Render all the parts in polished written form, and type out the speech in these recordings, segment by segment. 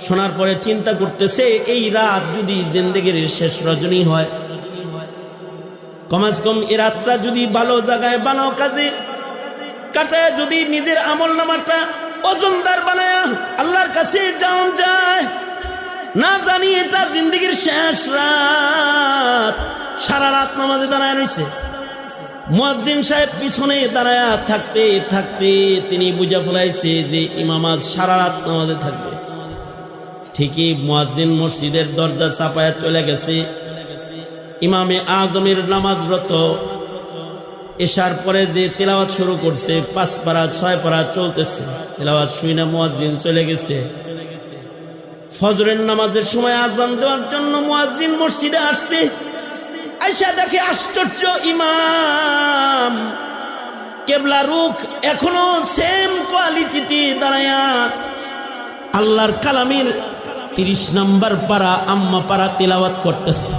শোনার পরে চিন্তা করতেছে এই রাত যদি জিন্দেগির শেষ রজনী হয়, কমাস কম এই রাতটা যদি ভালো জায়গায় ভালো কাজে কাটায়, যদি নিজের আমল নামাটা ওজনদার বানায় আল্লাহর কাছে যাওয়া যায়। না জানি এটা জিন্দেগির শেষ রাত, সারা রাত নামাজে দাঁড়ায় রয়েছে। মুয়াজ্জিন সাহেব পিছনে দাঁড়ায় থাকতে থাকতে তিনি বুঝা ফেলাইছে যে ইমাম আজ সারা রাত নামাজে থাকবে। ঠিকই মুয়াজ্জিন মসজিদের দরজা চাপায় চলে গেছে। ইমামে আজমের নামাজরত এশার পরে যে তিলাওয়াত শুরু করছে 5 পারা 6 পারা চলতেছে, তিলাওয়াত শুই না মুয়াজ্জিন চলে গেছে। ফজরের নামাজের সময় আযান দেওয়ার জন্য মুয়াজ্জিন মসজিদে আসছে। আয়েশা দেখে আশ্চর্য, ইমাম কেবলা রুখ এখনো সেম কোয়ালিটিতে দাঁড়ায়া আল্লাহর কালামের 30 নম্বর পারা আম্মা পারা তিলাওয়াত করতেছে,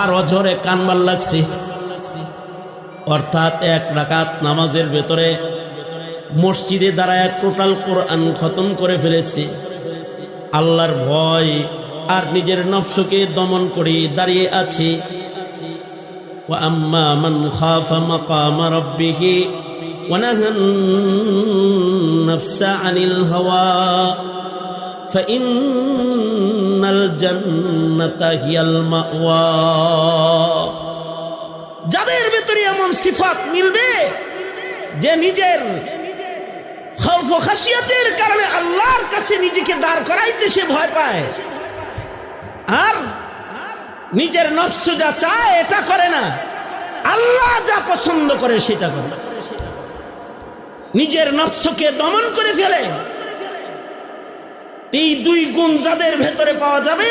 আর অঝরে কানবার লাগছে। অর্থাৎ 1 রাকাত নামাজের ভেতরে মসজিদে দাঁড়ায় টোটাল কোরআন খতম করে ফেলেছে। আল্লাহর ভয় আর নিজের নফসকে দমন করে দাঁড়িয়ে আছে। ওয়া আম্মা মান খাফা মাকামা রাব্বিহি ওয়া নাহান নাফসা আনিল হাওয়া ফাইন্নাল জান্নাতা হিয়াল মাওয়া। যাদের ভিতরে এমন সিফাত মিলবে যে নিজের খৌফ ও খাশিয়াতের কারণে আল্লাহর কাছে নিজেকে দাঁড় করাইতে সে ভয় পায়, আর নিজের নফস যা চায় এটা করে না, আল্লাহ যা পছন্দ করে সেটা করে, নিজের নফসকে দমন করে ফেলে। এই 2 গুণ যাদের ভেতরে পাওয়া যাবে